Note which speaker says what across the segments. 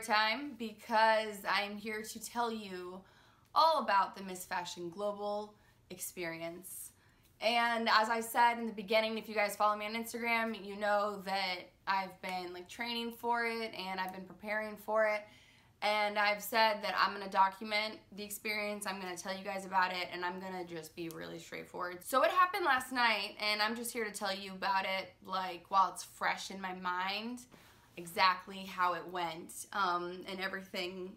Speaker 1: Storytime because I'm here to tell you all about the Miss Fashion Global experience. And as I said in the beginning, if you guys follow me on Instagram, you know that I've been training for it and I've been preparing for it. And I've said that I'm going to document the experience, I'm going to tell you guys about it, and I'm going to just be really straightforward. So it happened last night, and I'm just here to tell you about it, while it's fresh in my mind, exactly how it went, and everything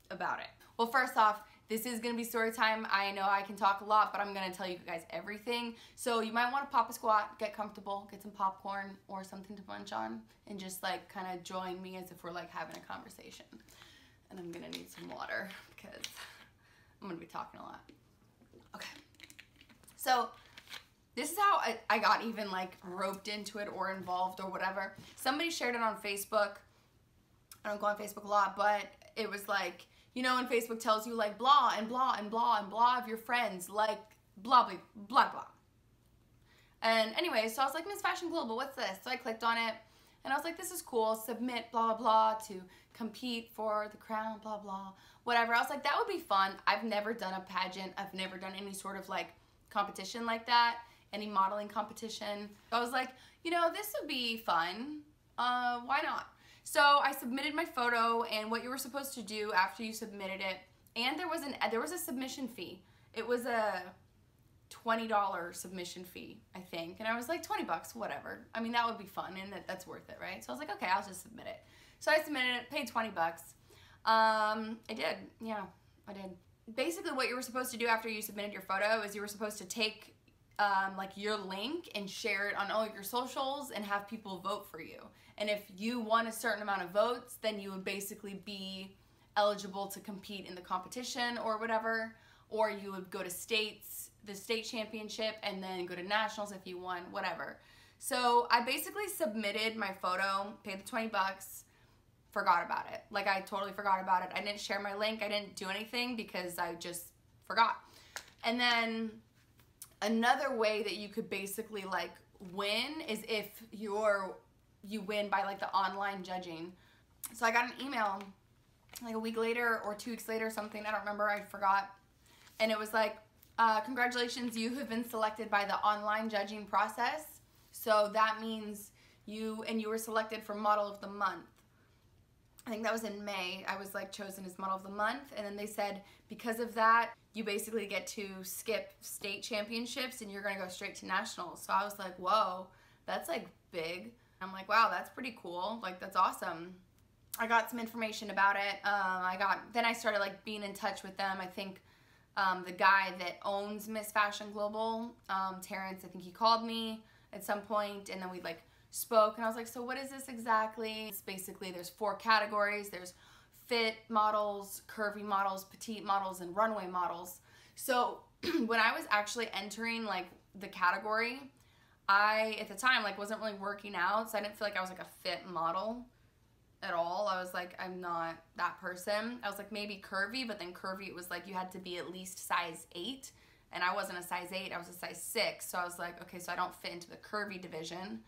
Speaker 1: about it. Well, first off, this is going to be story time. I know I can talk a lot, but I'm going to tell you guys everything. So you might want to pop a squat, get comfortable, get some popcorn or something to munch on, and just kind of join me as if we're having a conversation. And I'm going to need some water because I'm going to be talking a lot. Okay. So this is how I got even roped into it or involved or whatever. Somebody shared it on Facebook. I don't go on Facebook a lot, but it was you know when Facebook tells you blah and blah and blah and blah of your friends, blah, blah, blah, blah. And anyway, so I was like, Miss Fashion Global, what's this? So I clicked on it and I was like, this is cool. Submit blah, blah, blah to compete for the crown, blah, blah, whatever. I was like, that would be fun. I've never done a pageant. I've never done any sort of competition like that, any modeling competition. So I was like, you know, this would be fun. Why not? So I submitted my photo, and what you were supposed to do after you submitted it, and there was a submission fee. It was a $20 submission fee, I think, and I was like, 20 bucks, whatever. I mean, that would be fun, and that's worth it, right? So I was like, okay, I'll just submit it. So I submitted it, paid 20 bucks. I did, yeah, I did. Basically, what you were supposed to do after you submitted your photo is you were supposed to take your link and share it on all your socials and have people vote for you. And if you won a certain amount of votes, then you would basically be eligible to compete in the competition or whatever, or you would go to the state championship, and then go to nationals if you won, whatever. So I basically submitted my photo, paid the 20 bucks, forgot about it. I totally forgot about it. I didn't share my link. I didn't do anything because I just forgot. And then another way that you could basically win is if you win by the online judging. So I got an email a week later or 2 weeks later or something, I don't remember, I forgot. And it was congratulations, you have been selected by the online judging process. So that means you were selected for Model of the Month. I think that was in May. I was chosen as Model of the Month, and then they said because of that, you basically get to skip state championships and you're gonna go straight to nationals. So I was like, whoa, that's big. I'm like, wow, that's pretty cool. That's awesome. I got some information about it. Then I started being in touch with them. I think the guy that owns Miss Fashion Global, Terrence, I think he called me at some point, and then we spoke, and I was like, so what is this exactly? It's basically, there's 4 categories. There's fit models, curvy models, petite models, and runway models. So when I was actually entering the category, I at the time wasn't really working out, so I didn't feel I was a fit model at all. I was I'm not that person. I was maybe curvy, but then curvy, it was you had to be at least size 8, and I wasn't a size 8, I was a size 6. So I was okay, so I don't fit into the curvy division.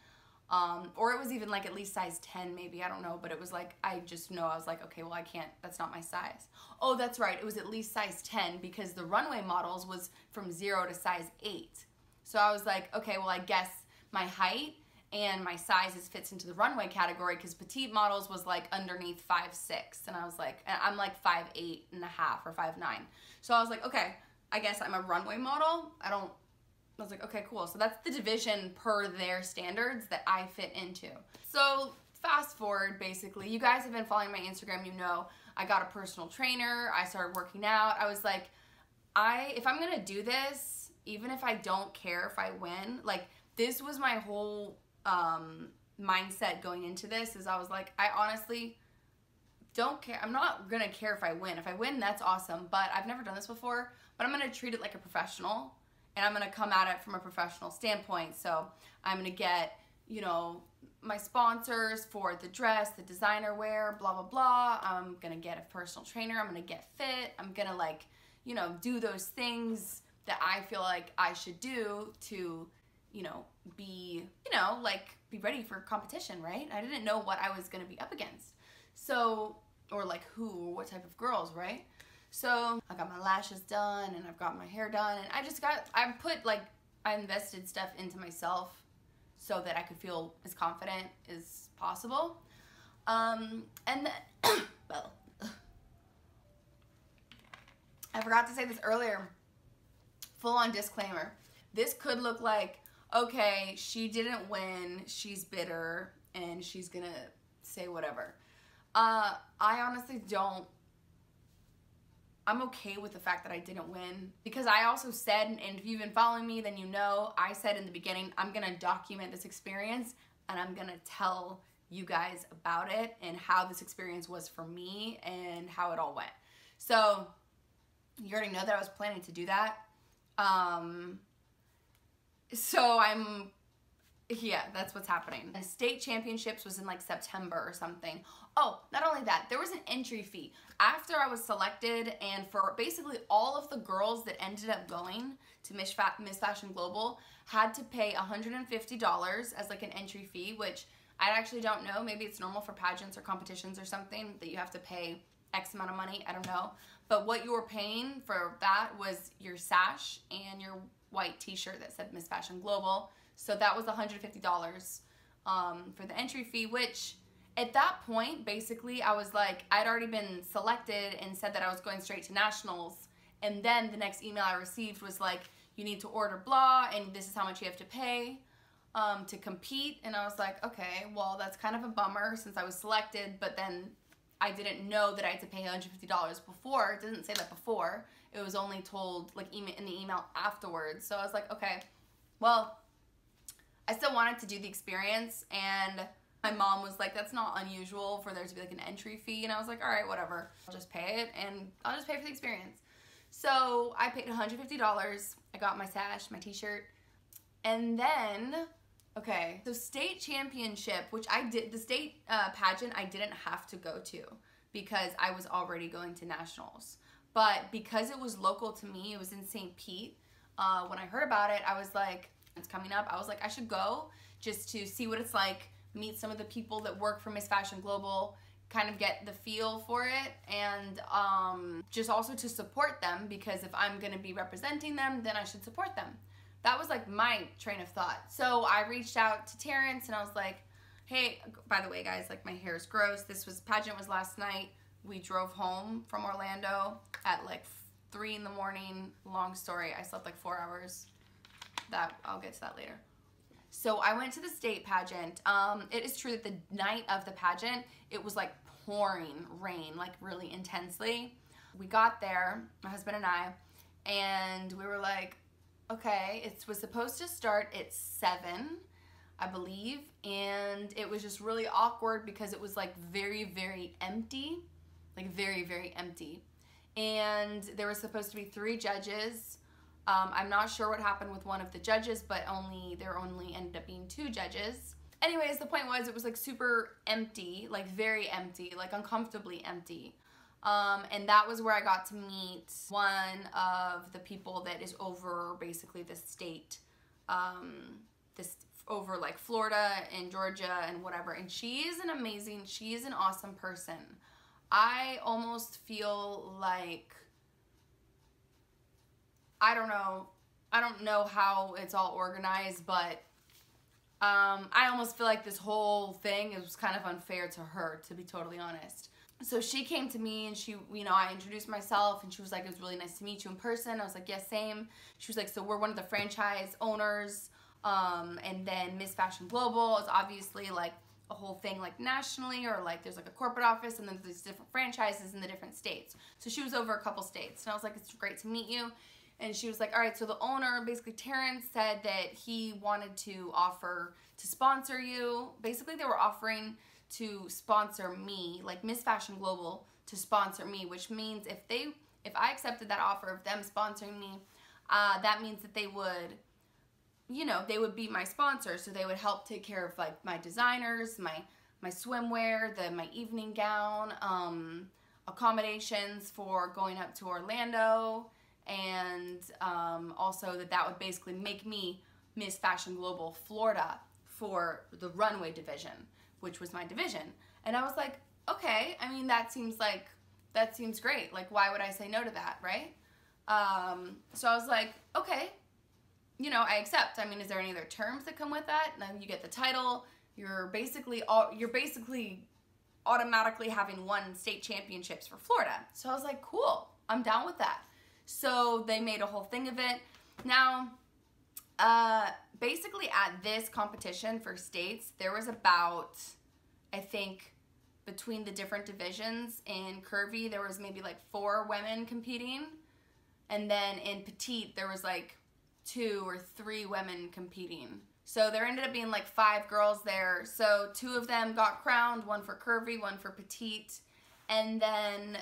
Speaker 1: Or it was even at least size 10 maybe, I don't know, but it was I just know, I was okay, well, I can't, that's not my size. Oh, that's right, it was at least size 10 because the runway models was from 0 to size 8. So I was okay, well, I guess my height and my sizes fits into the runway category because petite models was underneath 5'6", and I was I'm 5'8.5" or 5'9". So I was okay, I guess I'm a runway model. I was okay, cool. So that's the division per their standards that I fit into. So fast forward, basically, you guys have been following my Instagram, you know, I got a personal trainer, I started working out. I was if I'm gonna do this, even if I don't care if I win, this was my whole mindset going into this, is I was I honestly don't care. I'm not gonna care if I win. If I win, that's awesome, but I've never done this before, but I'm gonna treat it like a professional, and I'm gonna come at it from a professional standpoint. So I'm gonna get, you know, my sponsors for the dress, the designer wear, blah, blah, blah. I'm gonna get a personal trainer. I'm gonna get fit. I'm gonna you know, do those things that I feel I should do to, you know, be ready for competition, right? I didn't know what I was gonna be up against. So or like who or what type of girls, right? So I got my lashes done and I've got my hair done, and I invested stuff into myself so that I could feel as confident as possible. And then, well, I forgot to say this earlier, full on disclaimer. This could look like, okay, she didn't win, she's bitter, and she's gonna say whatever. I honestly don't. I'm okay with the fact that I didn't win, because I also said, and if you've been following me, then you know, I said in the beginning, I'm gonna document this experience and I'm gonna tell you guys about it and how this experience was for me and how it all went. So you already know that I was planning to do that. Yeah, that's what's happening. And state championships was in like September or something. Oh, not only that, there was an entry fee. After I was selected, and for basically all of the girls that ended up going to Miss Fashion Global had to pay $150 as like an entry fee, which I actually don't know. Maybe it's normal for pageants or competitions or something that you have to pay X amount of money. I don't know. But what you were paying for that was your sash and your white t-shirt that said Miss Fashion Global. So that was $150 for the entry fee, which at that point, basically, I was like, I'd already been selected and said that I was going straight to nationals. And then the next email I received was like, you need to order blah, and this is how much you have to pay to compete. And I was like, okay, well, that's kind of a bummer since I was selected, but then I didn't know that I had to pay $150 before. It didn't say that before. It was only told like in the email afterwards. So I was like, okay, well, I still wanted to do the experience, and my mom was like, that's not unusual for there to be like an entry fee. And I was like, all right, whatever. I'll just pay it, and I'll just pay for the experience. So I paid $150. I got my sash, my t-shirt. And then, okay, so state championship, which I did, the state pageant I didn't have to go to because I was already going to nationals. But because it was local to me, it was in St. Pete. When I heard about it, I was like, it's coming up. I was like, I should go just to see what it's like, meet some of the people that work for Miss Fashion Global, kind of get the feel for it, and just also to support them, because if I'm gonna be representing them, then I should support them. That was like my train of thought. So I reached out to Terrence and I was like, hey, by the way guys, like my hair is gross. Pageant was last night. We drove home from Orlando at like 3 in the morning. Long story, I slept like 4 hours. I'll get to that later. So I went to the state pageant. It is true that the night of the pageant, it was like pouring rain, like really intensely. We got there, my husband and I, and we were like, okay, it was supposed to start at 7, I believe, and it was just really awkward because it was like very, very empty, like very, very empty. And there were supposed to be 3 judges. I'm not sure what happened with one of the judges, but there only ended up being 2 judges. Anyways, the point was it was like super empty, like very empty, like uncomfortably empty. And that was where I got to meet one of the people that is over basically the state, over like Florida and Georgia and whatever. And she is an awesome person. I almost feel like, I don't know how it's all organized, but I almost feel like this whole thing was kind of unfair to her, to be totally honest. So she came to me and she, I introduced myself and she was like, it was really nice to meet you in person. I was like, yes, same. She was like, so we're one of the franchise owners. And then Miss Fashion Global is obviously like a whole thing like nationally, or like there's like a corporate office and then there's different franchises in the different states. So she was over a couple states and I was like, it's great to meet you. And she was like, all right, so the owner, basically Terrence, said that he wanted to offer to sponsor you. Basically they were offering to sponsor me, like Miss Fashion Global to sponsor me, which means if I accepted that offer of them sponsoring me, that means that they would, they would be my sponsor. So they would help take care of like my designers, my swimwear, my evening gown, accommodations for going up to Orlando, and also that would basically make me Miss Fashion Global Florida for the Runway division, which was my division. And I was like, okay, I mean, that seems great. Like, why would I say no to that, right? So I was like, okay, you know, I accept. I mean, is there any other terms that come with that? And then you get the title. You're basically automatically having won state championships for Florida. So I was like, cool, I'm down with that. So they made a whole thing of it. Now, basically at this competition for states, there was about, I think, between the different divisions in curvy, there was maybe like 4 women competing. And then in petite, there was like 2 or 3 women competing. So there ended up being like 5 girls there. So 2 of them got crowned, 1 for curvy, 1 for petite. And then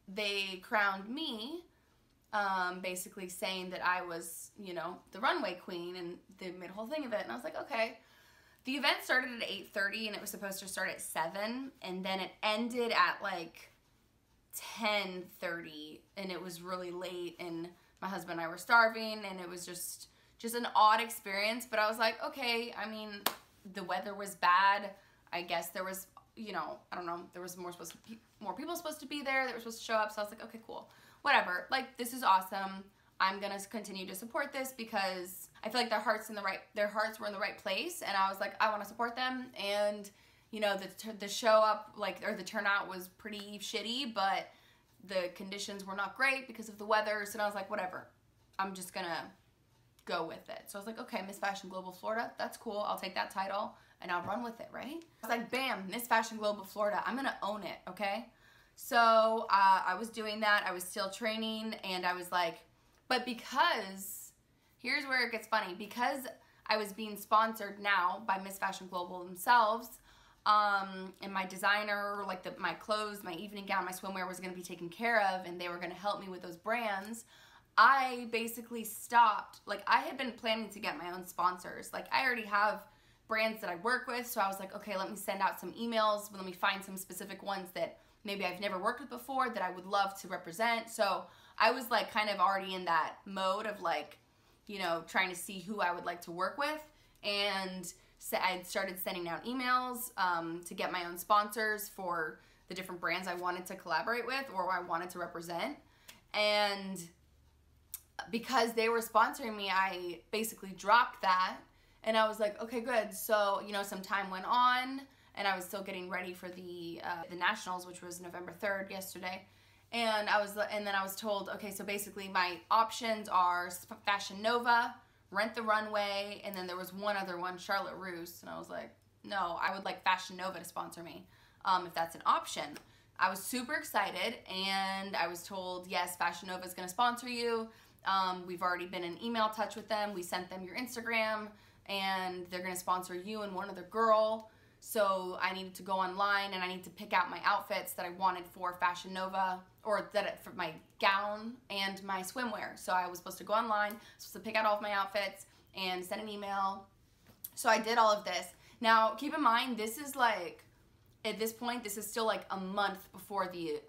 Speaker 1: they crowned me, basically saying that I was, you know, the runway queen, and they made a whole thing of it. And I was like, okay. The event started at 8:30 and it was supposed to start at 7, and then it ended at like 10:30, and it was really late, and my husband and I were starving, and it was just an odd experience. But I was like, okay, I mean, the weather was bad. I guess there was, you know, I don't know, there was more people supposed to be there that were supposed to show up. So I was like, okay, cool, whatever. Like, this is awesome. I'm gonna continue to support this because I feel like their hearts were in the right place, and I was like, I want to support them. And you know, the show up, like, or the turnout was pretty shitty, but the conditions were not great because of the weather. So I was like, whatever, I'm just gonna go with it. So I was like, okay, Miss Fashion Global Florida, that's cool. I'll take that title and I'll run with it, right? I was like, bam, Miss Fashion Global Florida, I'm gonna own it, okay? So I was doing that. I was still training, and I was like, but because, here's where it gets funny, because I was being sponsored now by Miss Fashion Global themselves, and my designer, like my clothes, my evening gown, my swimwear was going to be taken care of, and they were going to help me with those brands, I basically stopped. Like, I had been planning to get my own sponsors. Like, I already have brands that I work with, so I was like, okay, let me send out some emails, let me find some specific ones that maybe I've never worked with before that I would love to represent. So I was like kind of already in that mode of like, you know, trying to see who I would like to work with. And so I started sending out emails to get my own sponsors for the different brands I wanted to collaborate with or I wanted to represent. And because they were sponsoring me, I basically dropped that. And I was like, okay, good. So, you know, some time went on, and I was still getting ready for the Nationals, which was November 3rd yesterday. And then I was told, okay, so basically my options are Fashion Nova, Rent the Runway, and then there was one other one, Charlotte Russe. And I was like, no, I would like Fashion Nova to sponsor me, if that's an option. I was super excited, and I was told, yes, Fashion Nova is going to sponsor you. We've already been in email touch with them. We sent them your Instagram, and they're going to sponsor you and one other girl. So I needed to go online, and I need to pick out my outfits that I wanted for Fashion Nova, or for my gown and my swimwear. So I was supposed to go online, supposed to pick out all of my outfits and send an email. So I did all of this. Now, keep in mind, this is like, at this point, this is still like a month before the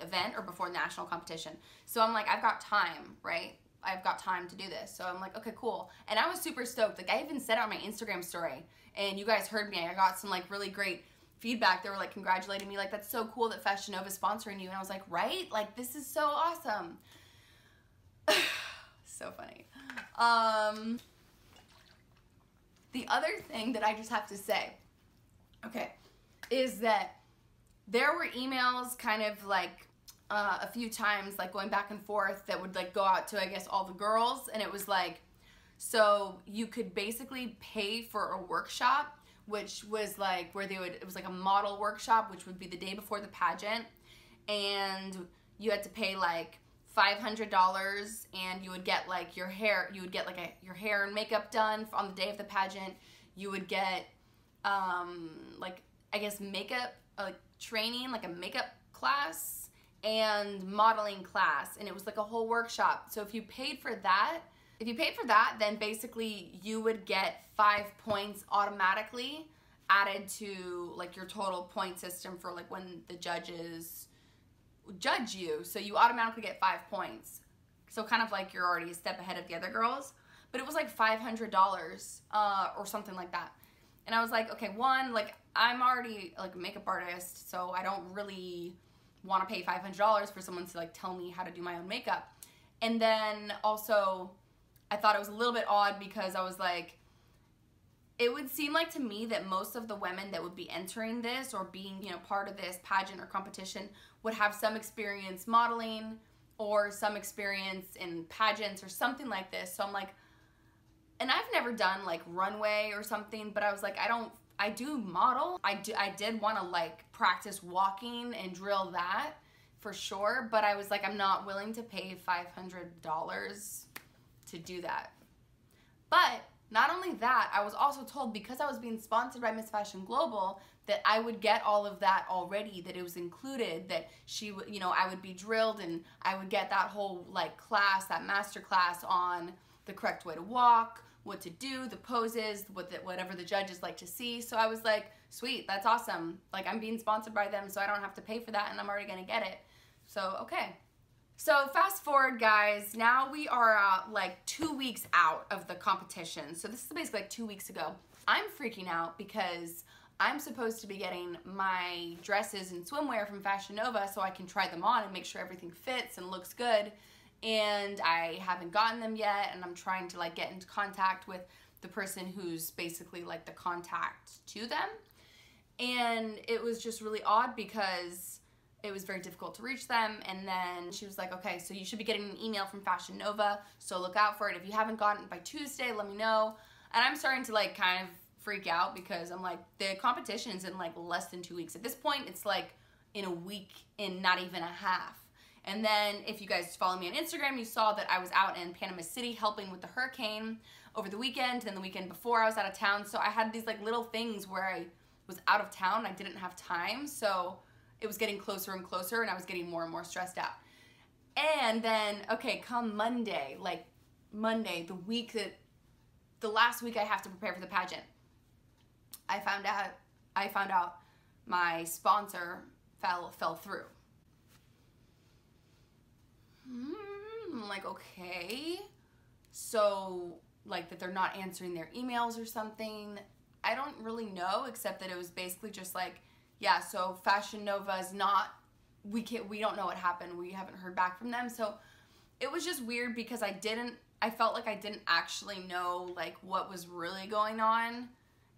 Speaker 1: event or before national competition. So I'm like, I've got time, right? I've got time to do this. So I'm like, okay, cool. And I was super stoked. Like, I even said on my Instagram story, and you guys heard me. I got some like really great feedback. They were like congratulating me, like, that's so cool that Fashion Nova is sponsoring you. And I was like, right? Like, this is so awesome. So funny. The other thing that I just have to say, okay, is that there were emails kind of like a few times, like going back and forth, that would like go out to, I guess, all the girls. And it was like, so you could basically pay for a workshop, which was like where it was like a model workshop, which would be the day before the pageant. And you had to pay like $500, and you would get like your hair, your hair and makeup done on the day of the pageant. You would get, like, I guess makeup, like training, like a makeup class and modeling class. And it was like a whole workshop. So if you paid for that, then basically you would get 5 points automatically added to like your total point system for like when the judges judge you. So you automatically get 5 points. So kind of like you're already a step ahead of the other girls. But it was like $500 or something like that. And I was like, okay, one, like, I'm already like a makeup artist, so I don't really want to pay $500 for someone to like tell me how to do my own makeup. And then also I thought it was a little bit odd because I was like, it would seem like to me that most of the women that would be entering this or being, you know, part of this pageant or competition would have some experience modeling or some experience in pageants or something like this. So I'm like, and I've never done like Runway or something, but I was like, I do model. I did want to like practice walking and drill that for sure, but I was like, I'm not willing to pay $500 to do that. But not only that, I was also told, because I was being sponsored by Miss Fashion Global, that I would get all of that already, that it was included, that she would, you know, I would be drilled and I would get that whole like class, that master class on the correct way to walk, what to do, the poses, whatever the judges like to see. So I was like, sweet, that's awesome. Like, I'm being sponsored by them, so I don't have to pay for that, and I'm already gonna get it. So, okay. So fast forward, guys, now we are like 2 weeks out of the competition. So this is basically like 2 weeks ago. I'm freaking out because I'm supposed to be getting my dresses and swimwear from Fashion Nova so I can try them on and make sure everything fits and looks good. And I haven't gotten them yet, and I'm trying to like get into contact with the person who's basically like the contact to them. And it was just really odd because it was very difficult to reach them. And then she was like, okay, so you should be getting an email from Fashion Nova, so look out for it. If you haven't gotten it by Tuesday, let me know. And I'm starting to like kind of freak out because I'm like, the competition's in like less than 2 weeks. At this point, it's like in a week, in not even a half. And then if you guys follow me on Instagram, you saw that I was out in Panama City helping with the hurricane over the weekend. Then the weekend before, I was out of town. So I had these like little things where I was out of town. I didn't have time. So it was getting closer and closer, and I was getting more and more stressed out. And then, okay, come Monday, like Monday, the last week I have to prepare for the pageant, I found out my sponsor fell through. I'm like, okay, so like that they're not answering their emails or something. I don't really know, except that it was basically just like, yeah, so Fashion Nova is not, we don't know what happened. We haven't heard back from them. So it was just weird because I felt like I didn't actually know like what was really going on.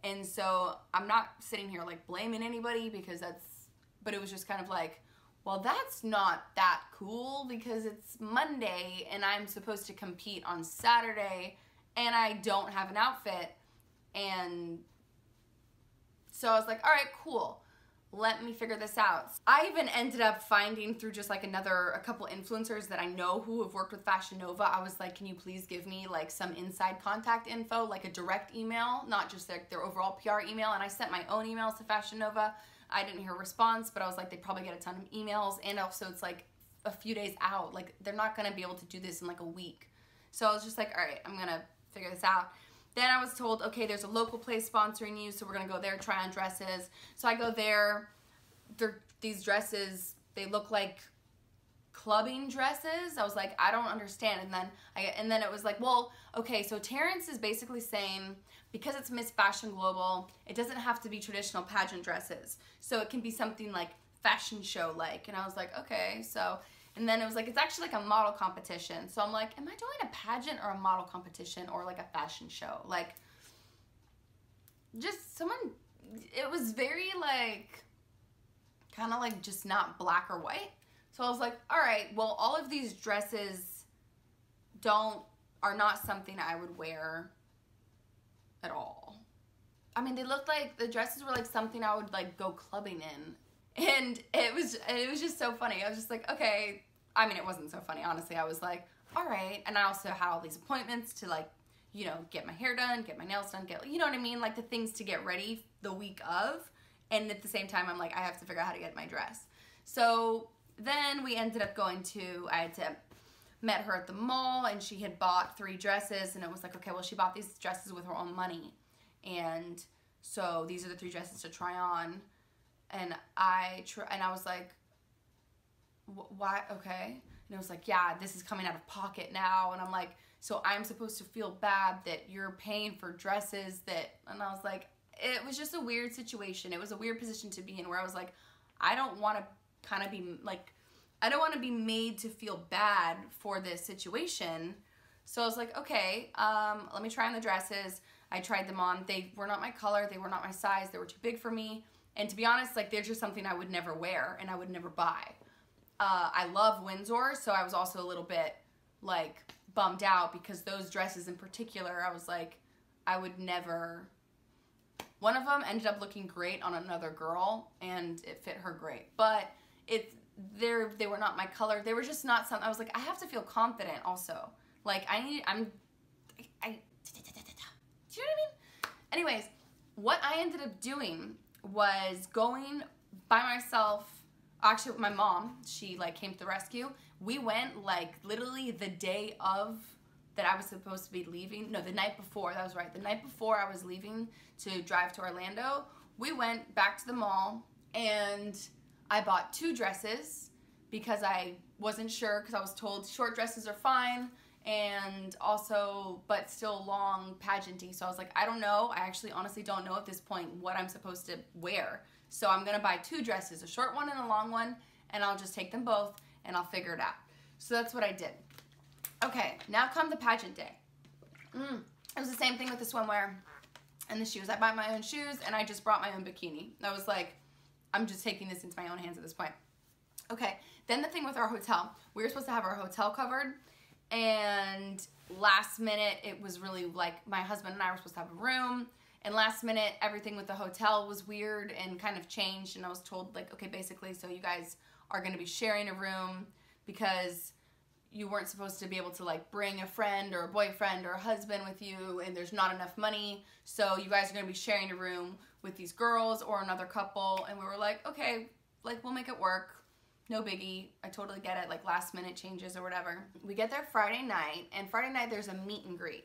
Speaker 1: And so I'm not sitting here like blaming anybody because but it was just kind of like, well, that's not that cool because it's Monday and I'm supposed to compete on Saturday and I don't have an outfit. And so I was like, all right, cool. Let me figure this out. I even ended up finding through just like a couple influencers that I know who have worked with Fashion Nova. I was like, can you please give me like some inside contact info, like a direct email, not just their overall PR email. And I sent my own emails to Fashion Nova. I didn't hear a response, but I was like, they probably get a ton of emails. And also it's like a few days out. Like, they're not gonna be able to do this in like a week. So I was just like, all right, I'm gonna figure this out. Then I was told, okay, there's a local place sponsoring you, so we're gonna go there, try on dresses. So I go there. These dresses, they look like clubbing dresses. I was like, I don't understand. And then it was like, well, okay, so Terrence is basically saying, because it's Miss Fashion Global, it doesn't have to be traditional pageant dresses. So it can be something like fashion show like. And I was like, okay, so, and then it was like, it's actually like a model competition. So I'm like, am I doing a pageant or a model competition or like a fashion show? Like, just it was very like, kind of like just not black or white. So I was like, all right, well, all of these dresses are not something I would wear at all. I mean, they looked like, the dresses were like something I would like go clubbing in. And it was just so funny. I was just like, okay. I mean, it wasn't so funny, honestly. I was like, all right. And I also had all these appointments to like, you know, get my hair done, get my nails done, you know what I mean? Like the things to get ready the week of. And at the same time, I'm like, I have to figure out how to get my dress. So then we ended up met her at the mall, and she had bought 3 dresses, and it was like, okay, well, she bought these dresses with her own money. And so these are the 3 dresses to try on. And I was like, why? Okay. And it was like, yeah, this is coming out of pocket now. And I'm like, so I'm supposed to feel bad that you're paying for dresses and I was like, it was just a weird situation. It was a weird position to be in where I was like, I don't want to kind of be like, I don't want to be made to feel bad for this situation. So I was like, okay, let me try on the dresses. I tried them on. They were not my color. They were not my size. They were too big for me. And to be honest, like, they're just something I would never wear and I would never buy. I love Windsor, so I was also a little bit, like, bummed out because those dresses in particular, I was like, I would never... One of them ended up looking great on another girl, and it fit her great. But they were not my color. They were just not something... I was like, I have to feel confident also. Like, do you know what I mean? Anyways, what I ended up doing was going by myself. Actually, my mom, she, like, came to the rescue. We went, like, literally the day of that I was supposed to be leaving. No, the night before. That was right. The night before I was leaving to drive to Orlando, we went back to the mall, and I bought 2 dresses because I wasn't sure, because I was told short dresses are fine, and also, but still long pageant-y. So I was like, I don't know. I actually honestly don't know at this point what I'm supposed to wear. So I'm going to buy 2 dresses, a short one and a long one, and I'll just take them both, and I'll figure it out. So that's what I did. Okay, now come the pageant day. It was the same thing with the swimwear and the shoes. I bought my own shoes, and I just brought my own bikini. I was like, I'm just taking this into my own hands at this point. Okay, then the thing with our hotel. We were supposed to have our hotel covered, and last minute, it was really like my husband and I were supposed to have a room. And last minute, everything with the hotel was weird and kind of changed. And I was told, like, okay, basically, so you guys are going to be sharing a room because you weren't supposed to be able to, like, bring a friend or a boyfriend or a husband with you, and there's not enough money. So you guys are going to be sharing a room with these girls or another couple. And we were like, okay, like, we'll make it work. No biggie. I totally get it, like, last minute changes or whatever. We get there Friday night, and Friday night there's a meet and greet.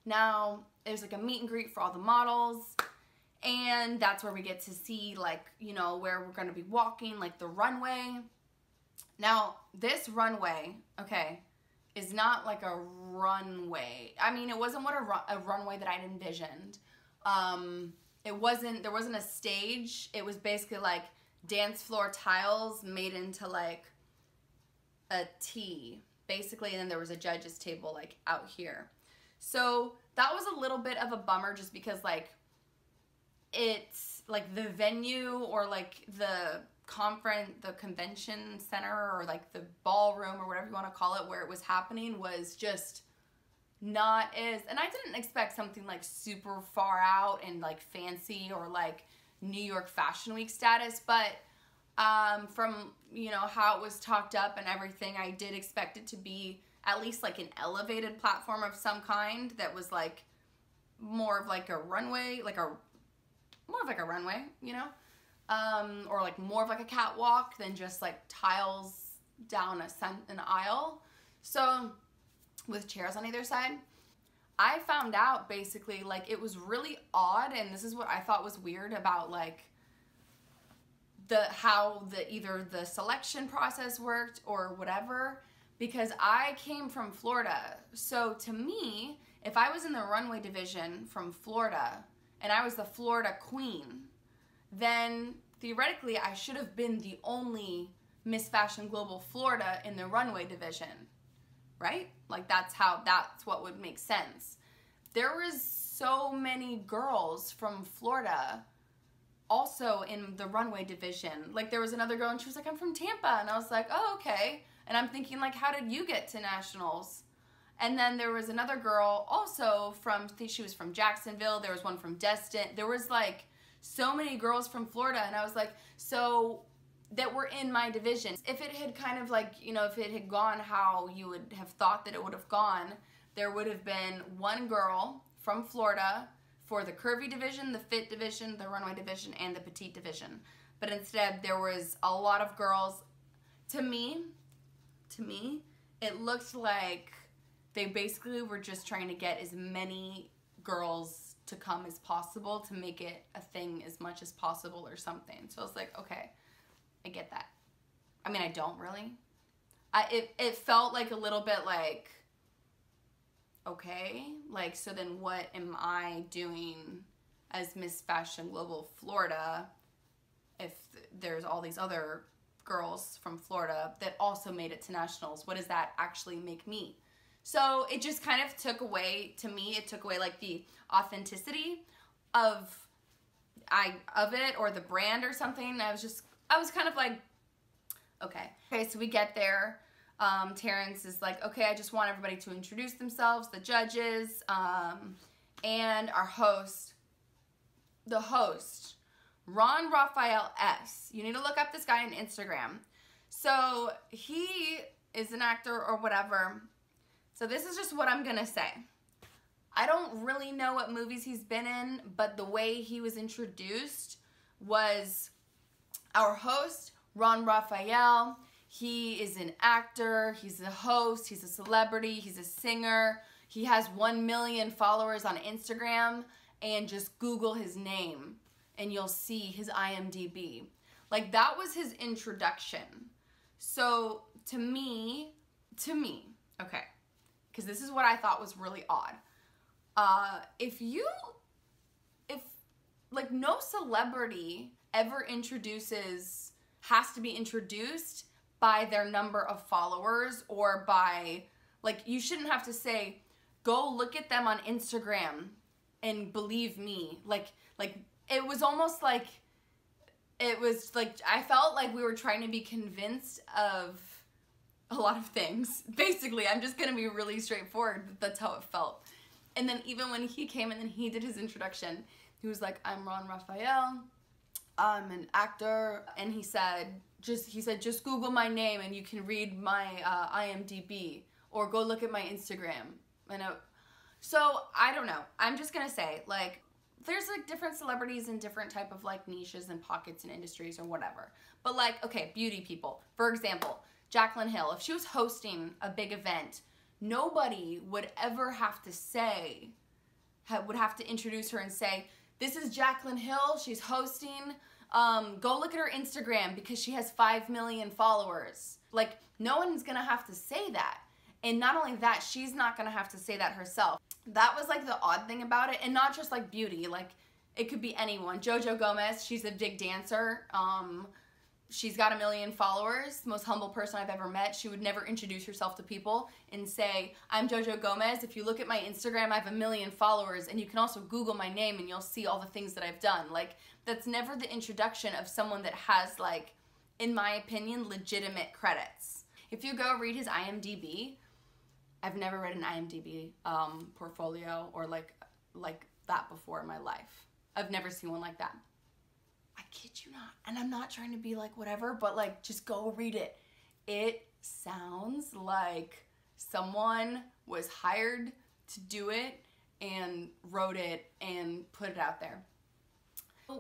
Speaker 1: Now, there's like a meet and greet for all the models, and that's where we get to see, like, you know, where we're going to be walking, like the runway. Now, this runway, okay, is not like a runway. I mean, it wasn't what a runway that I'd envisioned. There wasn't a stage. It was basically like dance floor tiles made into like a T, basically, and then there was a judge's table like out here. So that was a little bit of a bummer just because, like, it's like the venue or like the convention center or like the ballroom or whatever you want to call it where it was happening was just not as, and I didn't expect something like super far out and like fancy or like New York Fashion Week status, but from, you know, how it was talked up and everything, I did expect it to be at least like an elevated platform of some kind that was like more of like a runway, more of like a runway, you know, or like more of like a catwalk than just like tiles down an aisle. So with chairs on either side, I found out basically like it was really odd, and this is what I thought was weird about like how either the selection process worked or whatever. Because I came from Florida, so to me, if I was in the runway division from Florida, and I was the Florida queen, then theoretically I should have been the only Miss Fashion Global Florida in the runway division, right? Like that's what would make sense. There was so many girls from Florida also in the runway division. Like there was another girl and she was like, I'm from Tampa, and I was like, oh, okay. And I'm thinking, like, how did you get to nationals? And then there was another girl also from, I think she was from Jacksonville. There was one from Destin. There was, like, so many girls from Florida. And I was like, so that were in my division. If it had kind of, like, you know, if it had gone how you would have thought that it would have gone, there would have been one girl from Florida for the curvy division, the fit division, the runway division, and the petite division. But instead, there was a lot of girls. To me, it looked like they basically were just trying to get as many girls to come as possible to make it a thing as much as possible or something. So I was like, okay, I get that. I mean, I don't really. It felt like a little bit like, okay, like, so then what am I doing as Miss Fashion Global Florida if there's all these other girls from Florida that also made it to nationals? What does that actually make me? So it just kind of took away, to me, it took away like the authenticity of it, or the brand or something. I was kind of like, okay, so we get there. Terrence is like, okay, I just want everybody to introduce themselves, the judges, and our host, the host, Ron Raphael S. You need to look up this guy on Instagram. So he is an actor or whatever. So this is just what I'm gonna say. I don't really know what movies he's been in, but the way he was introduced was our host, Ron Raphael. He is an actor, he's a host, he's a celebrity, he's a singer. He has 1 million followers on Instagram, and just Google his name and you'll see his IMDb. Like, that was his introduction. So to me, okay, because this is what I thought was really odd. If like, no celebrity ever has to be introduced by their number of followers, or by, like, you shouldn't have to say, go look at them on Instagram and believe me. Like it was almost like, I felt like we were trying to be convinced of a lot of things. Basically, I'm just gonna be really straightforward. That's how it felt. And then even when he came and then he did his introduction, he was like, I'm Ron Raphael, I'm an actor, and he said, just Google my name and you can read my IMDb, or go look at my Instagram. So I don't know. I'm just gonna say, like, there's like different celebrities in different type of like niches and pockets and industries or whatever. But like, okay, beauty people. For example, Jaclyn Hill, if she was hosting a big event, nobody would ever have to say, would have to introduce her and say, this is Jaclyn Hill, she's hosting, go look at her Instagram because she has 5 million followers. Like, no one's gonna have to say that. And not only that, she's not gonna have to say that herself. That was like the odd thing about it, and not just like beauty, like it could be anyone. JoJo Gomez, she's a big dancer. She's got 1 million followers, most humble person I've ever met. She would never introduce herself to people and say, I'm JoJo Gomez. If you look at my Instagram, I have 1 million followers, and you can also Google my name and you'll see all the things that I've done. Like, that's never the introduction of someone that has, like, in my opinion, legitimate credits. If you go read his IMDb, I've never read an IMDb portfolio or like that before in my life. I've never seen one like that. I kid you not. And I'm not trying to be like whatever, but like, just go read it. It sounds like someone was hired to do it and wrote it and put it out there.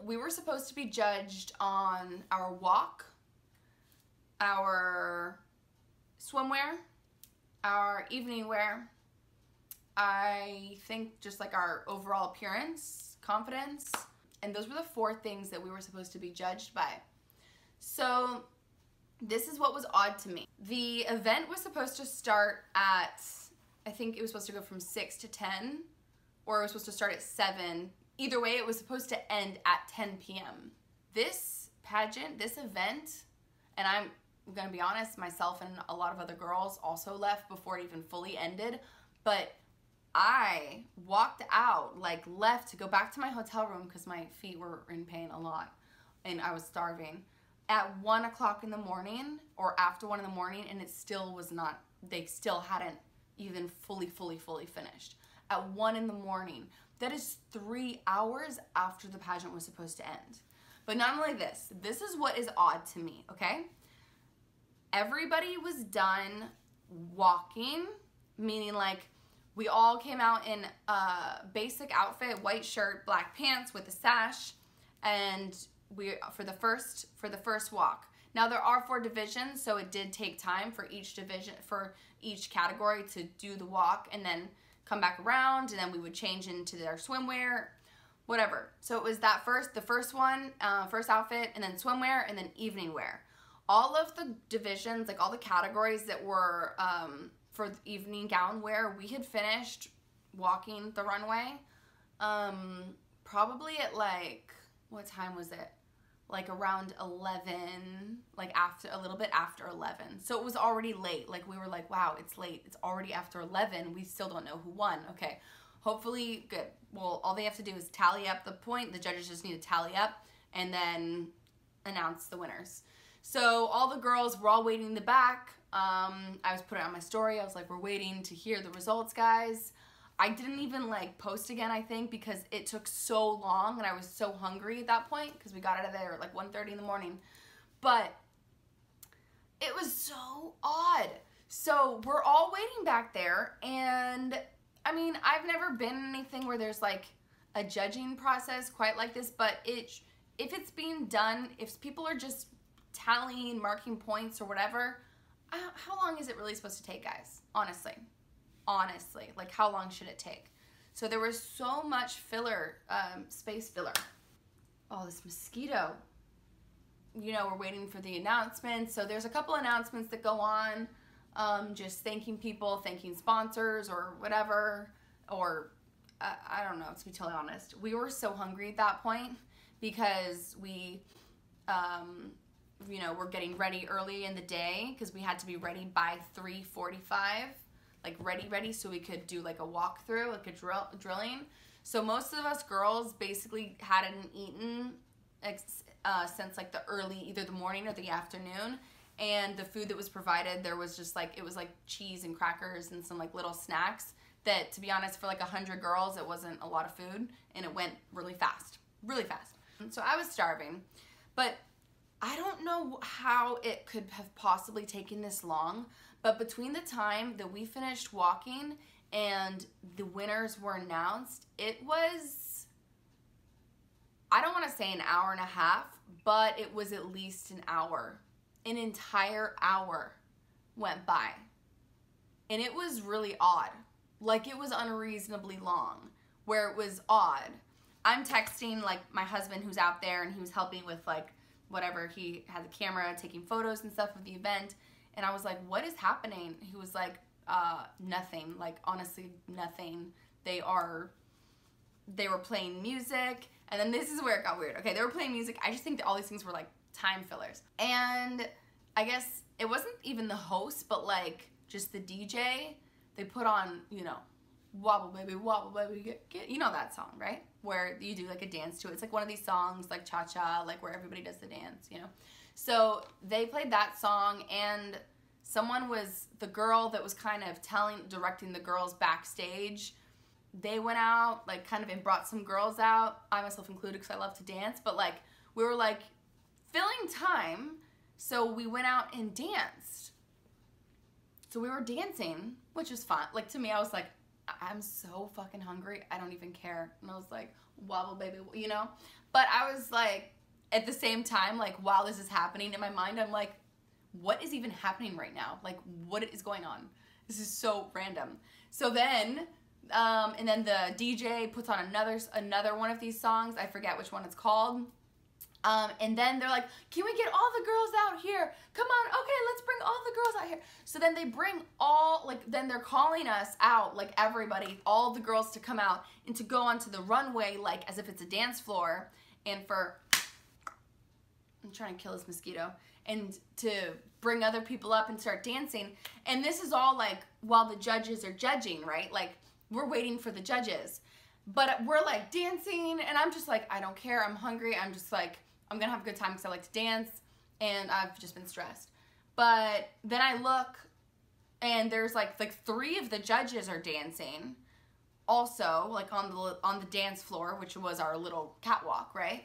Speaker 1: We were supposed to be judged on our walk, our swimwear, our evening wear, I think just like our overall appearance, confidence, and those were the 4 things that we were supposed to be judged by. So this is what was odd to me. The event was supposed to start at, I think it was supposed to go from 6 to 10, or it was supposed to start at 7. Either way, it was supposed to end at 10 p.m. This pageant, this event, and I'm gonna be honest, myself and a lot of other girls also left before it even fully ended, but I walked out, like left to go back to my hotel room because my feet were in pain a lot and I was starving at 1 o'clock in the morning, or after 1 in the morning, and it still was not, they still hadn't even fully finished. At 1 in the morning. That is 3 hours after the pageant was supposed to end. But not only this is what is odd to me, okay? Everybody was done walking, meaning like we all came out in a basic outfit, white shirt, black pants with a sash, and we for the first walk. Now there are 4 divisions, so it did take time for each division, for each category to do the walk and then come back around, and then we would change into their swimwear, whatever. So it was that the first one, first outfit, and then swimwear, and then evening wear. All of the divisions, like all the categories that were for the evening gown wear, we had finished walking the runway probably at like, what time was it? Like around 11, like after, a little bit after 11. So it was already late. Like we were like, wow, it's late. It's already after 11. We still don't know who won. Okay, hopefully, good. Well, all they have to do is tally up the point. The judges just need to tally up and then announce the winners. So all the girls were all waiting in the back. I was putting it on my story. I was like, we're waiting to hear the results, guys. I didn't even like post again, I think, because it took so long and I was so hungry at that point because we got out of there at like 1:30 in the morning. But it was so odd. So we're all waiting back there, and I mean, I've never been in anything where there's like a judging process quite like this, but if it's being done, if people are just tallying, marking points or whatever, how long is it really supposed to take, guys? Honestly, like how long should it take? So there was so much filler, space filler. Oh, this mosquito. You know, we're waiting for the announcements. So there's a couple announcements that go on, just thanking people, thanking sponsors or whatever, or I don't know, to be totally honest. We were so hungry at that point because we, you know, we're getting ready early in the day because we had to be ready by 3:45. Like ready, so we could do like a walkthrough, like a drilling. So most of us girls basically hadn't eaten since like the early, either the morning or the afternoon. And the food that was provided, there was just like, it was like cheese and crackers and some like little snacks that, to be honest, for like 100 girls, it wasn't a lot of food, and it went really fast. So I was starving, but I don't know how it could have possibly taken this long. But between the time that we finished walking and the winners were announced, it was, I don't want to say an hour and a half, but it was at least an hour. An entire hour went by. And it was really odd. Like, it was unreasonably long, where it was odd. I'm texting, like, my husband who's out there, and he was helping with, like, whatever. He had the camera taking photos and stuff of the event. And I was like, what is happening? He was like, nothing. Like, honestly, nothing. They were playing music. And then this is where it got weird. Okay, they were playing music. I just think that all these things were, like, time fillers. And I guess it wasn't even the host, but, like, just the DJ. They put on, you know, wobble baby, get, you know that song, right? Where you do, like, a dance to it. It's, like, one of these songs, like, cha-cha, like, where everybody does the dance, you know? So they played that song, and someone was, the girl that was kind of directing the girls backstage, they went out, like, kind of, and brought some girls out, I myself included, because I love to dance, but, like, we were, like, filling time, so we went out and danced. So we were dancing, which was fun. Like, to me, I was like, I'm so fucking hungry, I don't even care. And I was like, wobble baby, you know? But I was like, at the same time, like, while this is happening in my mind, I'm like, what is even happening right now? Like, what is going on? This is so random. So then, and then the DJ puts on another one of these songs. I forget which one it's called. And then they're like, can we get all the girls out here? Come on, okay, let's bring all the girls out here. So then they bring all, like, then they're calling us out, like, everybody, all the girls to come out and to go onto the runway, like, as if it's a dance floor. And for, I'm trying to kill this mosquito, and to bring other people up and start dancing. And this is all, like, while the judges are judging, right? Like, we're waiting for the judges. But we're, like, dancing, and I'm just like, I don't care, I'm hungry, I'm just like, I'm gonna have a good time because I like to dance, and I've just been stressed. But then I look, and there's, like 3 of the judges are dancing, also, like, on the dance floor, which was our little catwalk, right?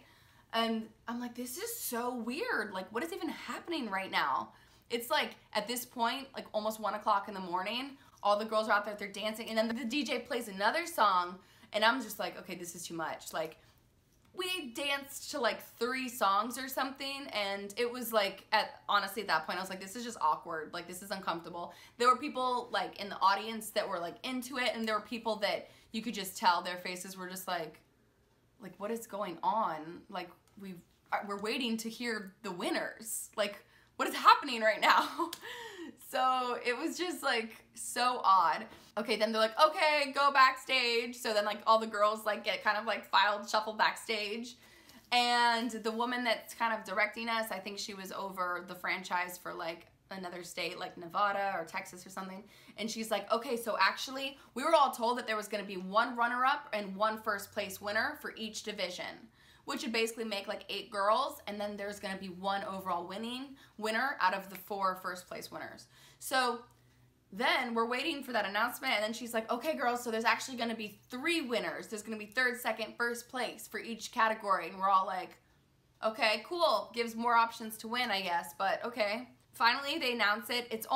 Speaker 1: And I'm like, this is so weird. Like, what is even happening right now? It's like, at this point, like, almost 1 o'clock in the morning, all the girls are out there, they're dancing, and then the DJ plays another song, and I'm just like, okay, this is too much. Like, we danced to, like, 3 songs or something, and it was, like, honestly, at that point, I was like, this is just awkward. Like, this is uncomfortable. There were people, like, in the audience that were, like, into it, and there were people that you could just tell their faces were just like, what is going on? Like, we're waiting to hear the winners. Like, what is happening right now? So it was just like so odd. Okay, then they're like, okay, go backstage. So then like all the girls like get kind of like shuffled backstage. And the woman that's kind of directing us, I think she was over the franchise for like another state like Nevada or Texas or something. And she's like, okay, so actually we were all told that there was going to be one runner-up and one first place winner for each division, which would basically make like 8 girls, and then there's going to be one overall winner out of the 4 first place winners. So then we're waiting for that announcement, and then she's like, okay girls, so there's actually going to be 3 winners. There's going to be 3rd, 2nd, 1st place for each category. And we're all like, okay, cool. Gives more options to win, I guess, but okay. Finally, they announce it. It's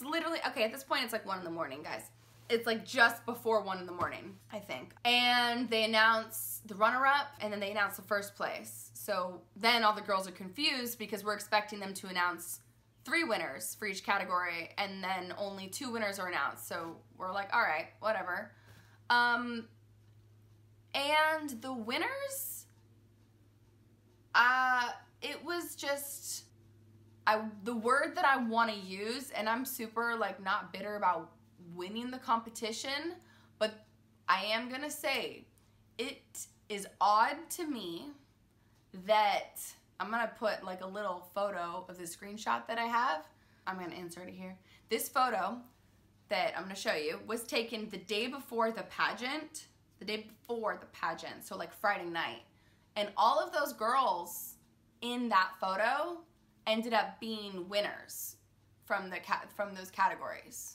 Speaker 1: literally, okay, at this point, it's like 1 in the morning, guys. It's like just before 1 in the morning, I think. And they announce the runner-up, and then they announce the first place. So then all the girls are confused because we're expecting them to announce 3 winners for each category, and then only 2 winners are announced. So we're like, all right, whatever. And the winners, it was just, the word that I want to use, and I'm super like not bitter about winning the competition, but I am gonna say it is odd to me that I'm gonna put like a little photo of the screenshot that I have. I'm gonna insert it here. This photo that I'm gonna show you was taken the day before the pageant, so like Friday night, and all of those girls in that photo ended up being winners from those categories.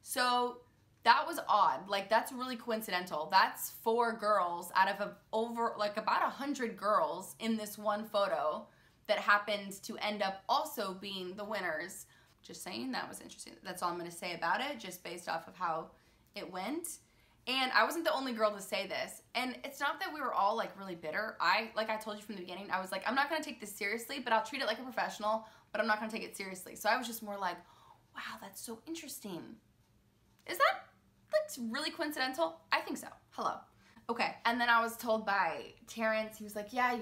Speaker 1: So that was odd. Like, that's really coincidental. That's 4 girls out of over like about 100 girls in this one photo that happened to end up also being the winners. Just saying, that was interesting. That's all I'm going to say about it, just based off of how it went. And I wasn't the only girl to say this. And it's not that we were all like really bitter. Like I told you from the beginning, I was like, I'm not going to take this seriously, but I'll treat it like a professional, but I'm not going to take it seriously. So I was just more like, wow, that's so interesting. Is that like really coincidental? I think so. Hello. Okay. And then I was told by Terrence, he was like, yeah,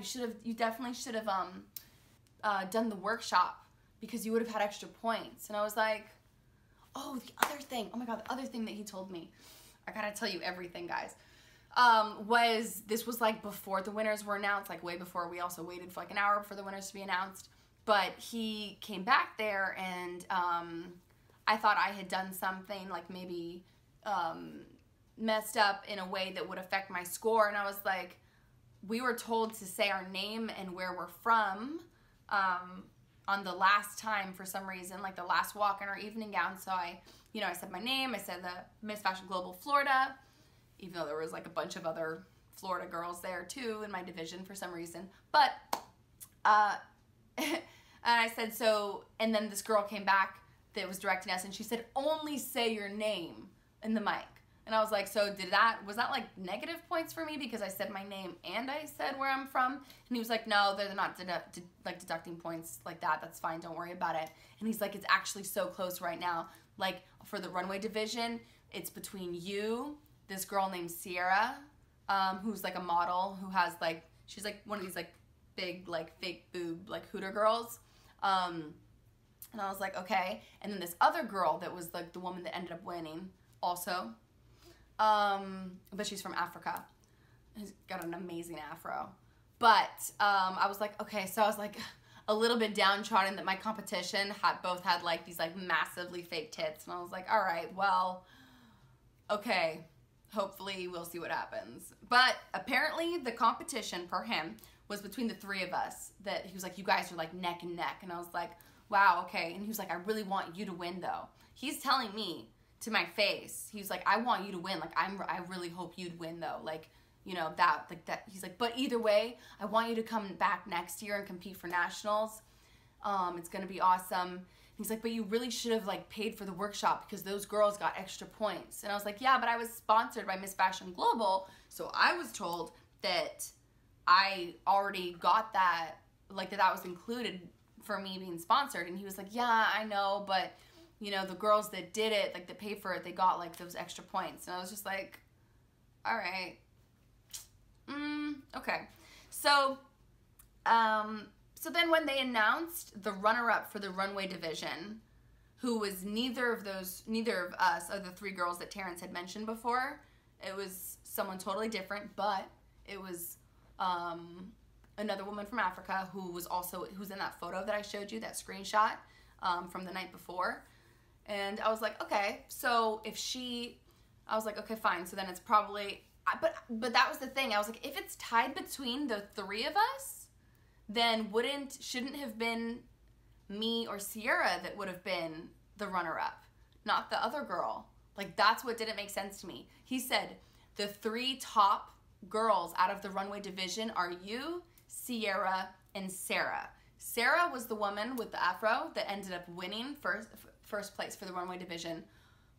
Speaker 1: you definitely should have done the workshop because you would have had extra points. And I was like, oh, the other thing. Oh my God, the other thing that he told me. I gotta tell you everything, guys. This was like before the winners were announced, like way before. We also waited for like an hour for the winners to be announced. But he came back there, and I thought I had done something like maybe messed up in a way that would affect my score. And I was like, we were told to say our name and where we're from on the last time for some reason, like the last walk in our evening gown. So I said my name, I said the Miss Fashion Global Florida, even though there was like a bunch of other Florida girls there too in my division for some reason. But, and I said, so, and then this girl came back that was directing us, and she said, only say your name in the mic. And I was like, so was that like negative points for me because I said my name and I said where I'm from? And he was like, no, they're not deducting points like that. That's fine. Don't worry about it. And he's like, it's actually so close right now. Like for the runway division, it's between you, this girl named Sierra, who's like a model who has like, she's like one of these like big like fake boob like hooter girls. And I was like, okay. And then this other girl that was like the woman that ended up winning also. But she's from Africa. She's got an amazing afro. But I was like, okay, so I was like a little bit downtrodden that my competition both had like these like massively fake tits. And I was like, all right, well, okay, hopefully we'll see what happens. But apparently the competition for him was between the 3 of us. That he was like, you guys are like neck and neck. And I was like, wow, okay. And he was like, I really want you to win though. He's telling me to my face, he was like, I want you to win. Like, I really hope you'd win though. Like, you know, that. He's like, but either way, I want you to come back next year and compete for nationals. It's gonna be awesome. He's like, but you really should have like paid for the workshop because those girls got extra points. And I was like, yeah, but I was sponsored by Miss Fashion Global, so I was told that I already got that, like that was included for me being sponsored. And he was like, yeah, I know, but you know, the girls that did it, like that paid for it, they got like those extra points. And I was just like, all right, okay. So, so then when they announced the runner-up for the runway division, who was neither of us are the three girls that Terrence had mentioned before. It was someone totally different, but it was another woman from Africa who's in that photo that I showed you, that screenshot from the night before. And I was like, okay, so I was like, okay, fine. So then it's probably, but that was the thing. I was like, if it's tied between the three of us, then shouldn't have been me or Sierra that would have been the runner-up, not the other girl. Like, that's what didn't make sense to me. He said, the three top girls out of the runway division are you, Sierra, and Sarah. Sarah was the woman with the afro that ended up winning first place for the runway division.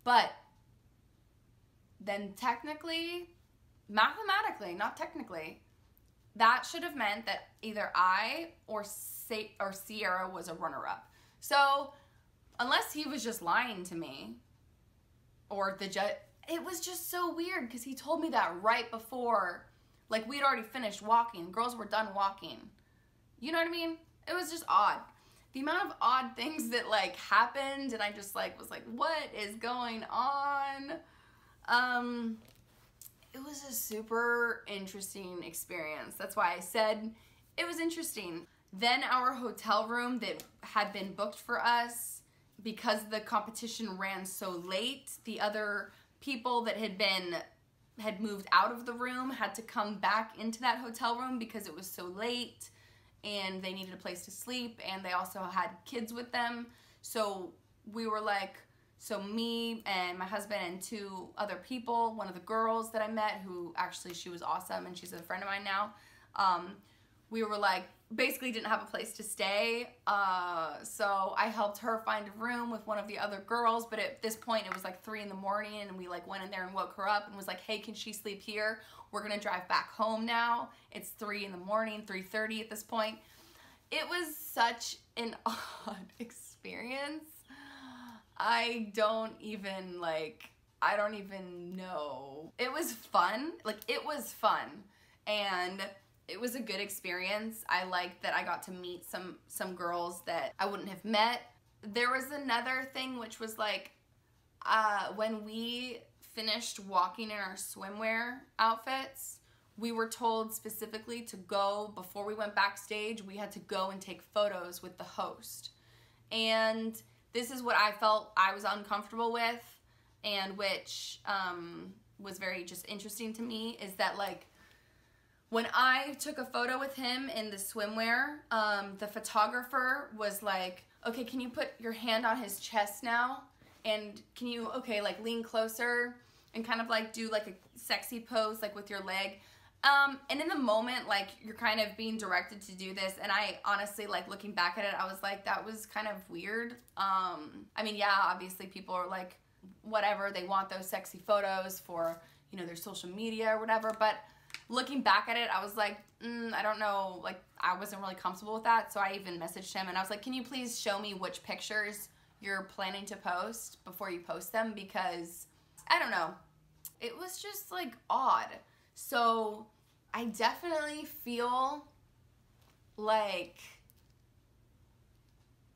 Speaker 1: But then technically, mathematically, not technically, that should have meant that either I or Sierra was a runner-up. So unless he was just lying to me, or the judge, it was just so weird because he told me that right before, like, we'd already finished walking. Girls were done walking. You know what I mean? It was just odd. The amount of odd things that, like, happened, and I just, like, was like, what is going on? It was a super interesting experience. That's why I said it was interesting. Then our hotel room that had been booked for us, because the competition ran so late, the other people that had moved out of the room had to come back into that hotel room because it was so late and they needed a place to sleep, and they also had kids with them. So we were like, so me and my husband and two other people, one of the girls that I met, who actually, she was awesome and she's a friend of mine now, we were like, basically didn't have a place to stay, so I helped her find a room with one of the other girls. But at this point it was like 3 in the morning, and we like went in there and woke her up and was like, hey, can she sleep here? We're gonna drive back home now. It's 3 in the morning, 3:30 at this point. It was such an odd experience. I don't even know. It was fun. Like, it was fun, and it was a good experience. I liked that I got to meet some girls that I wouldn't have met. There was another thing, which was like, when we finished walking in our swimwear outfits, we were told specifically to go, before we went backstage, we had to go and take photos with the host. And this is what I felt I was uncomfortable with, and which was very just interesting to me, is that, like, when I took a photo with him in the swimwear, the photographer was like, okay, can you put your hand on his chest now? And can you, okay, like, lean closer and kind of like do like a sexy pose, like with your leg. And in the moment, like, you're kind of being directed to do this, and I honestly, like, looking back at it, I was like, that was kind of weird. I mean, yeah, obviously people are like, whatever, they want those sexy photos for, you know, their social media or whatever, but looking back at it, I was like, I don't know, like, I wasn't really comfortable with that. So I even messaged him and I was like, can you please show me which pictures you're planning to post before you post them? Because, I don't know, it was just, like, odd. So I definitely feel like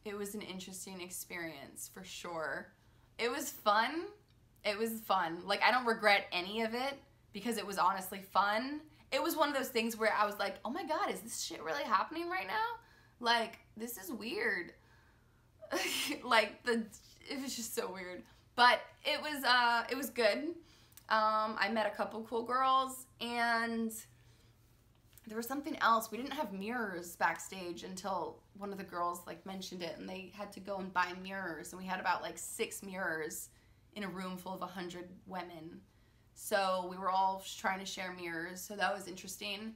Speaker 1: it was an interesting experience, for sure. It was fun. It was fun. Like, I don't regret any of it, because it was honestly fun. It was one of those things where I was like, oh my God, is this shit really happening right now? Like, this is weird. Like, it was just so weird. But it was good. I met a couple cool girls, and there was something else. We didn't have mirrors backstage until one of the girls, like, mentioned it, and they had to go and buy mirrors, and we had about, like, 6 mirrors in a room full of 100 women. So we were all trying to share mirrors, so that was interesting.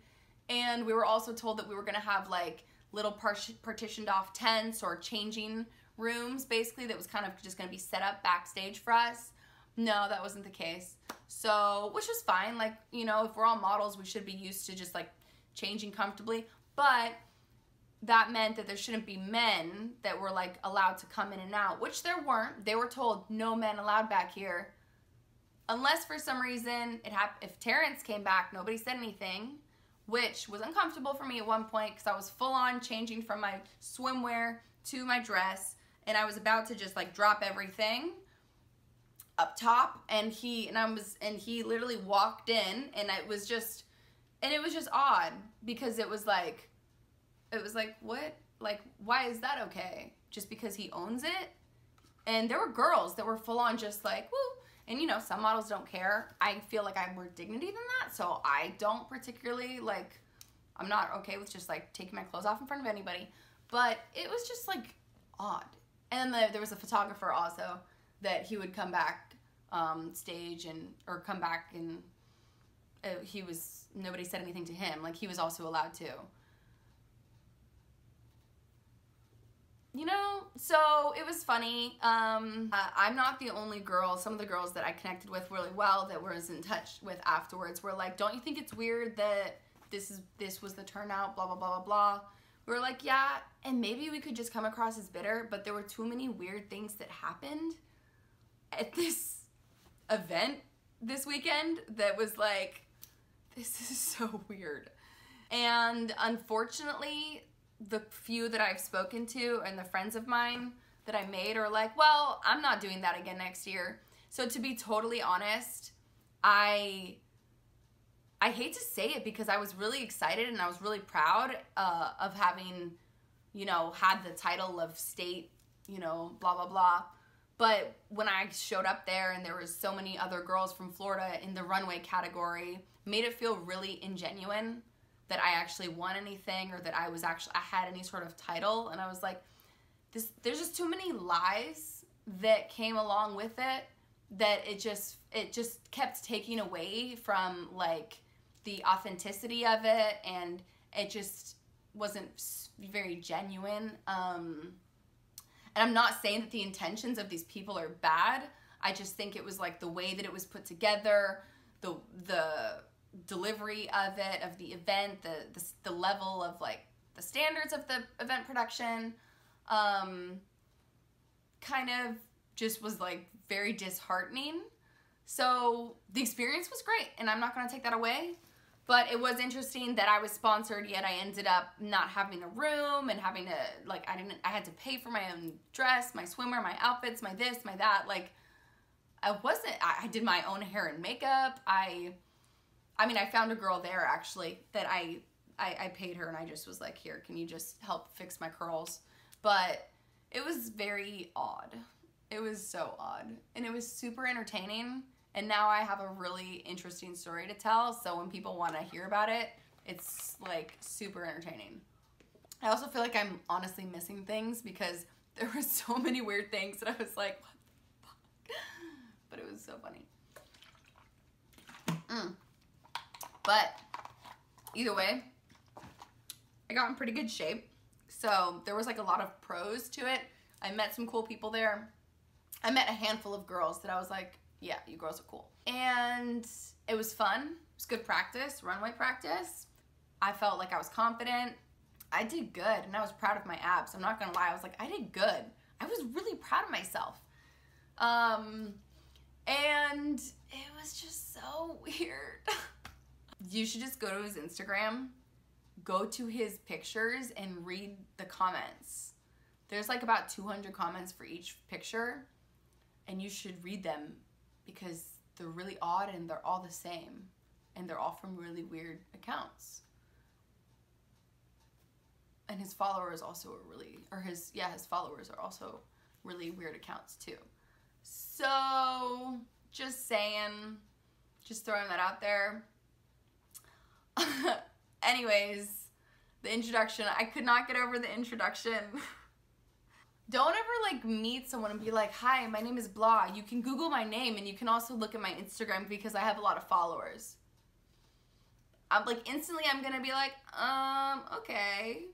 Speaker 1: And we were also told that we were gonna have, like, little partitioned off tents or changing rooms, basically, that was kind of just gonna be set up backstage for us. No, that wasn't the case. So, which was fine. Like, you know, if we're all models, we should be used to just, like, changing comfortably. But that meant that there shouldn't be men that were, like, allowed to come in and out, which there weren't. They were told no men allowed back here. Unless for some reason, if Terrence came back, nobody said anything, which was uncomfortable for me at one point, because I was full on changing from my swimwear to my dress, and I was about to just like drop everything up top, and he literally walked in, and it was just odd, because it was like, what? Like, why is that okay? Just because he owns it? And there were girls that were full on just like, woo. And, you know, some models don't care. I feel like I have more dignity than that, so I don't particularly, like, I'm not okay with just, like, taking my clothes off in front of anybody. But it was just, like, odd. And then there was a photographer also that he would come back stage or come back, and nobody said anything to him. Like, he was also allowed to. You know, so it was funny. I'm not the only girl. Some of the girls that I connected with really well, that was in touch with afterwards, were like, don't you think it's weird that this was the turnout, blah, blah, blah, blah, blah. We were like, yeah, and maybe we could just come across as bitter, but there were too many weird things that happened at this event this weekend that was like, this is so weird. And unfortunately, the few that I've spoken to and the friends of mine that I made are like, well, I'm not doing that again next year. So to be totally honest, I hate to say it, because I was really excited and I was really proud of having, you know, had the title of state, you know, blah, blah, blah. But when I showed up there and there was so many other girls from Florida in the runway category, made it feel really ingenuine that I actually won anything, or that I had any sort of title. And I was like, there's just too many lies that came along with it, that it just kept taking away from like the authenticity of it, and it just wasn't very genuine. And I'm not saying that the intentions of these people are bad. I just think it was like the way that it was put together, the delivery of it, of the event, the level of like the standards of the event production, kind of just was like very disheartening. So the experience was great, and I'm not going to take that away, but it was interesting that I was sponsored, yet I ended up not having a room and having to, like, I had to pay for my own dress, my swimwear, my outfits, my this, my that. Like, I did my own hair and makeup. I mean, I found a girl there, actually, that I paid her, and I just was like, here, can you just help fix my curls? But it was very odd. It was so odd. And it was super entertaining, and now I have a really interesting story to tell, so when people want to hear about it, it's, like, super entertaining. I also feel like I'm honestly missing things, because there were so many weird things that I was like, what the fuck? But it was so funny. But either way, I got in pretty good shape. So there was like a lot of pros to it. I met some cool people there. I met a handful of girls that I was like, yeah, you girls are cool. And it was fun. It was good practice, runway practice. I felt like I was confident. I did good, and I was proud of my abs. I'm not gonna lie, I was like, I did good. I was really proud of myself. And it was just so weird. You should just go to his Instagram, go to his pictures, and read the comments. There's like about 200 comments for each picture, and you should read them, because they're really odd and they're all the same, and they're all from really weird accounts. And his followers also are really, his followers are also really weird accounts too. So, just saying, just throwing that out there. Anyways, the introduction. I could not get over the introduction. Don't ever like meet someone and be like, hi, my name is blah. You can Google my name, and you can also look at my Instagram, because I have a lot of followers. I'm like, instantly I'm gonna be like, okay.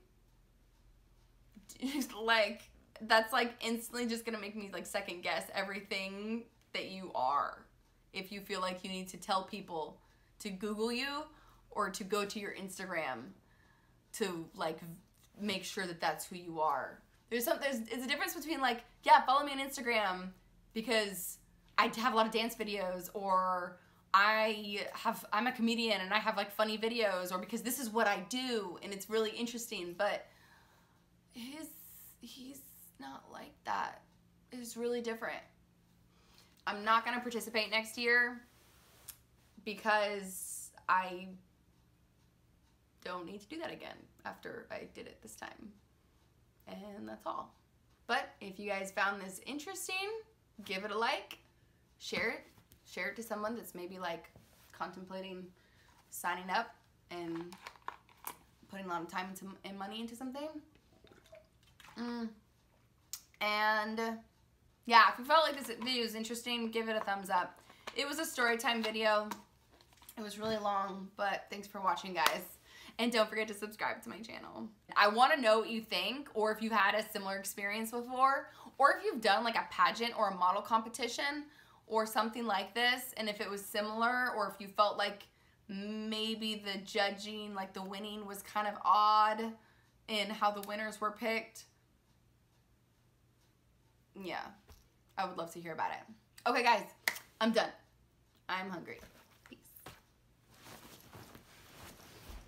Speaker 1: Like, that's like instantly just gonna make me like second guess everything that you are, if you feel like you need to tell people to Google you or to go to your Instagram to like make sure that that's who you are. It's a difference between like, yeah, follow me on Instagram because I have a lot of dance videos, or I'm a comedian and I have like funny videos, or because this is what I do and it's really interesting. But he's not like that. It's really different. I'm not going to participate next year because I don't need to do that again after I did it this time. And that's all. But if you guys found this interesting, give it a like, share it. Share it to someone that's maybe like contemplating signing up and putting a lot of time and money into something. And yeah, if you felt like this video was interesting, give it a thumbs up. It was a story time video. It was really long, but thanks for watching, guys. And don't forget to subscribe to my channel. I want to know what you think, or if you've had a similar experience before, or if you've done like a pageant or a model competition or something like this, and if it was similar, or if you felt like maybe the judging, like the winning was kind of odd in how the winners were picked. Yeah, I would love to hear about it. Okay, guys, I'm done. I'm hungry.